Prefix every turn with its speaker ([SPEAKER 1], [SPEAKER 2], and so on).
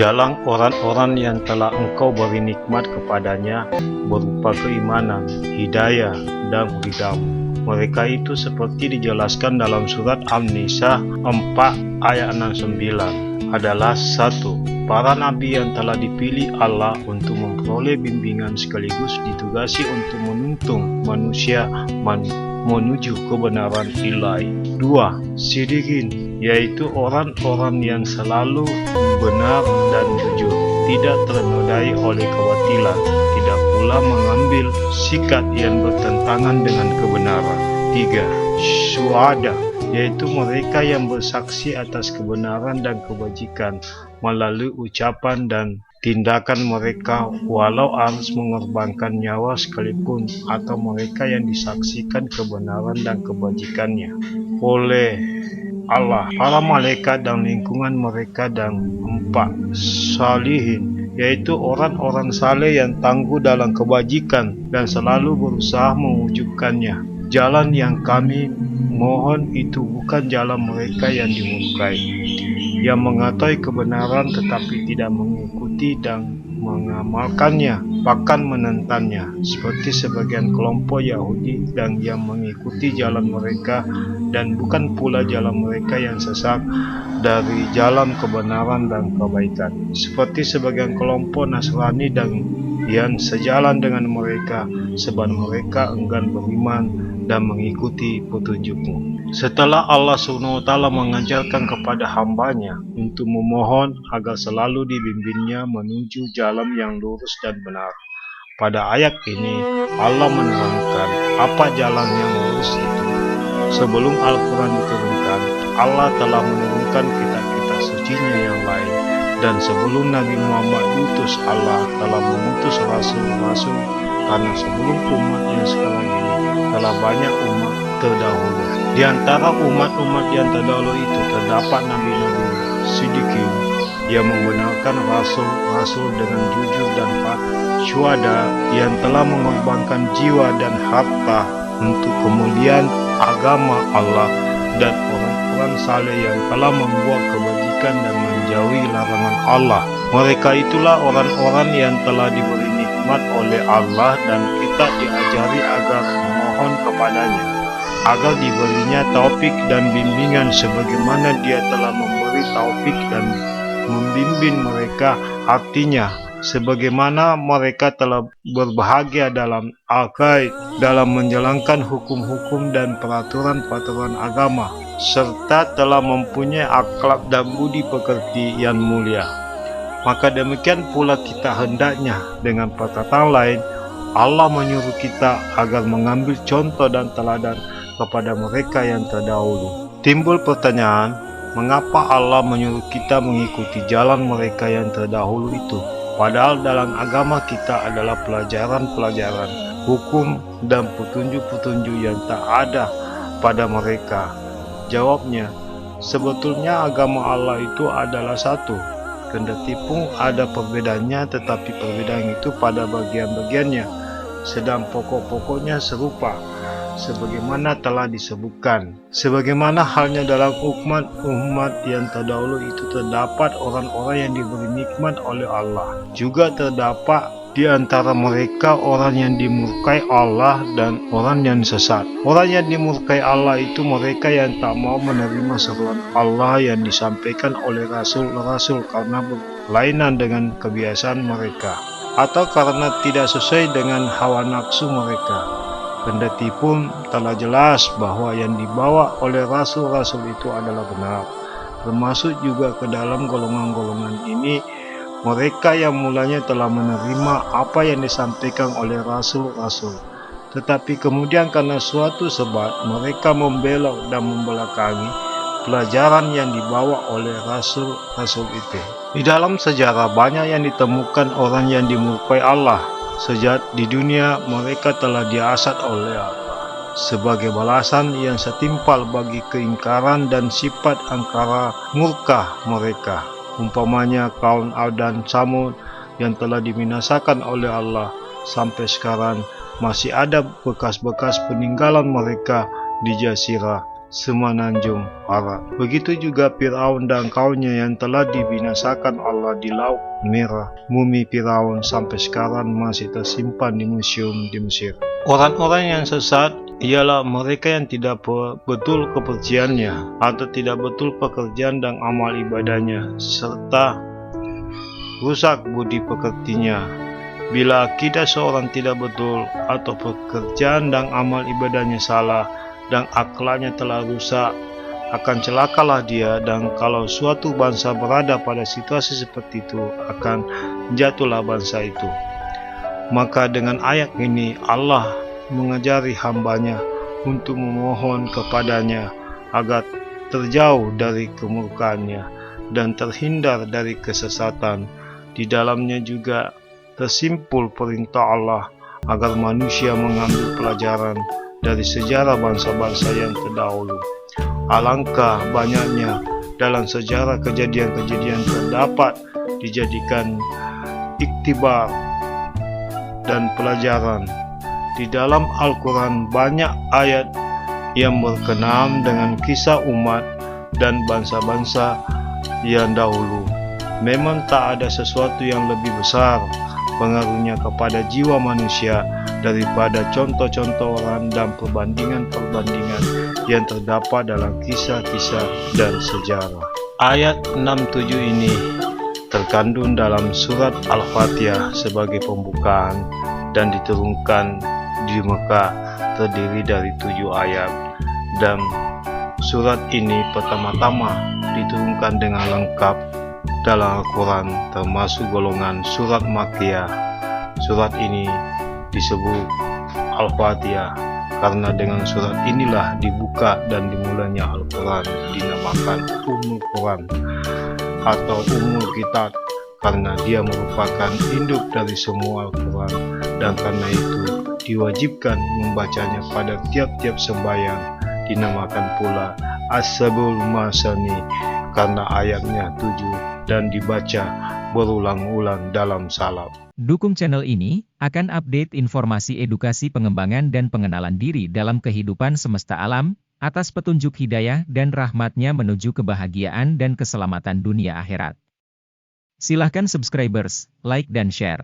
[SPEAKER 1] Jalan orang-orang yang telah Engkau beri nikmat kepadanya berupa keimanan, hidayah, dan ridha-Mu. Mereka itu seperti dijelaskan dalam surat An-Nisa 4 ayat 69 adalah 1. Para nabi yang telah dipilih Allah untuk memperoleh bimbingan sekaligus ditugasi untuk menuntun manusia menuju kebenaran ilahi. 2. Sidiqin, yaitu orang-orang yang selalu benar dan jujur, tidak ternodai oleh kebatilan, tidak pula mengambil sikap yang bertentangan dengan kebenaran. 3. Syuhada, yaitu mereka yang bersaksi atas kebenaran dan kebajikan melalui ucapan dan tindakan mereka, walau harus mengorbankan nyawa sekalipun, atau mereka yang disaksikan kebenaran dan kebajikannya oleh Allah, para malaikat dan lingkungan mereka. Dan 4. Salihin, yaitu orang-orang saleh yang tangguh dalam kebajikan dan selalu berusaha mewujudkannya. Jalan yang kami mohon itu bukan jalan mereka yang dimurkai, yang mengetahui kebenaran tetapi tidak mengikuti dan mengamalkannya, bahkan menentangnya, seperti sebagian kelompok Yahudi dan yang mengikuti jalan mereka, dan bukan pula jalan mereka yang sesat dari jalan kebenaran dan kebaikan, seperti sebagian kelompok Nasrani dan yang sejalan dengan mereka, sebab mereka enggan beriman dan mengikuti petunjuk-Mu. Setelah Allah SWT mengajarkan kepada hambanya untuk memohon agar selalu dibimbingnya menuju jalan yang lurus dan benar, pada ayat ini Allah menerangkan apa jalan yang lurus itu. Sebelum Al-Quran diturunkan, Allah telah menurunkan kitab-kitab sucinya yang lain, dan sebelum Nabi Muhammad diutus, Allah telah mengutus rasul-rasul, karena sebelum umat yang sekarang ini telah banyak umat terdahulu. Di antara umat-umat yang terdahulu itu terdapat nabi-nabi Sidiqin yang membenarkan rasul-rasul dengan jujur dan patuh, syuhada yang telah mengorbankan jiwa dan harta untuk kemuliaan agama Allah, dan orang-orang saleh yang telah membuat kebajikan dan menjauhi larangan Allah. Mereka itulah orang-orang yang telah diberi nikmat oleh Allah, dan kita diajari agar memohon kepadanya agar diberinya taufik dan bimbingan sebagaimana Dia telah memberi taufik dan membimbing mereka. Artinya, sebagaimana mereka telah berbahagia dalam akid, dalam menjalankan hukum-hukum dan peraturan-peraturan agama, serta telah mempunyai akhlak dan budi pekerti yang mulia. Maka demikian pula kita hendaknya. Dengan perkataan lain, Allah menyuruh kita agar mengambil contoh dan teladan kepada mereka yang terdahulu. Timbul pertanyaan, mengapa Allah menyuruh kita mengikuti jalan mereka yang terdahulu itu? Padahal dalam agama kita adalah pelajaran-pelajaran, hukum dan petunjuk-petunjuk yang tak ada pada mereka. Jawabnya, sebetulnya agama Allah itu adalah satu. Kendati pun ada perbedaannya, tetapi perbedaan itu pada bagian-bagiannya, sedang pokok-pokoknya serupa, sebagaimana telah disebutkan. Sebagaimana halnya dalam umat yang terdahulu itu terdapat orang-orang yang diberi nikmat oleh Allah. Juga terdapat di antara mereka orang yang dimurkai Allah dan orang yang sesat. Orang yang dimurkai Allah itu mereka yang tak mau menerima seruan Allah yang disampaikan oleh rasul-rasul karena berlainan dengan kebiasaan mereka, atau karena tidak sesuai dengan hawa nafsu mereka. Kendati pun telah jelas bahwa yang dibawa oleh rasul-rasul itu adalah benar, termasuk juga ke dalam golongan-golongan ini mereka yang mulanya telah menerima apa yang disampaikan oleh rasul-rasul, tetapi kemudian karena suatu sebab mereka membelok dan membelakangi pelajaran yang dibawa oleh rasul-rasul itu. Di dalam sejarah banyak yang ditemukan orang yang dimurkai Allah. Sejak di dunia mereka telah diasat oleh Allah, sebagai balasan yang setimpal bagi keingkaran dan sifat angkara murka mereka. Umpamanya kaum Ad dan Tsamud yang telah dibinasakan oleh Allah, sampai sekarang masih ada bekas-bekas peninggalan mereka di Jazirah Semenanjung Arab. Begitu juga Firaun dan kaumnya yang telah dibinasakan Allah di Laut Merah. Mumi Firaun sampai sekarang masih tersimpan di museum di Mesir. Orang-orang yang sesat ialah mereka yang tidak betul kepercayaannya atau tidak betul pekerjaan dan amal ibadahnya, serta rusak budi pekertinya. Bila akidah seorang tidak betul atau pekerjaan dan amal ibadahnya salah dan akhlaknya telah rusak, akan celakalah dia. Dan kalau suatu bangsa berada pada situasi seperti itu, akan jatuhlah bangsa itu. Maka dengan ayat ini Allah mengajari hambanya untuk memohon kepadanya agar terjauh dari kemurkaannya dan terhindar dari kesesatan. Di dalamnya juga tersimpul perintah Allah agar manusia mengambil pelajaran dari sejarah bangsa-bangsa yang terdahulu. Alangkah banyaknya dalam sejarah kejadian-kejadian terdapat dijadikan iktibar dan pelajaran. Di dalam Al-Quran banyak ayat yang berkenaan dengan kisah umat dan bangsa-bangsa yang dahulu. Memang tak ada sesuatu yang lebih besar pengaruhnya kepada jiwa manusia daripada contoh-contoh orang dan perbandingan-perbandingan yang terdapat dalam kisah-kisah dan sejarah. Ayat 67 ini terkandung dalam surat Al-Fatihah sebagai pembukaan dan diturunkan di Mekah, terdiri dari 7 ayat, dan surat ini pertama-tama diturunkan dengan lengkap dalam Al-Quran, termasuk golongan surat Makkiyah. Surat ini disebut Al-Fatihah karena dengan surat inilah dibuka dan dimulainya Al-Quran. Dinamakan Ummul Quran atau Ummul Kitab karena dia merupakan induk dari semua Al-Quran, dan karena itu diwajibkan membacanya pada tiap-tiap sembahyang. Dinamakan pula As-Sabul Masani karena ayatnya 7 dan dibaca berulang-ulang dalam salat.
[SPEAKER 2] Dukung channel ini akan update informasi edukasi pengembangan dan pengenalan diri dalam kehidupan semesta alam, atas petunjuk hidayah dan rahmatnya menuju kebahagiaan dan keselamatan dunia akhirat. Silahkan subscribers, like dan share.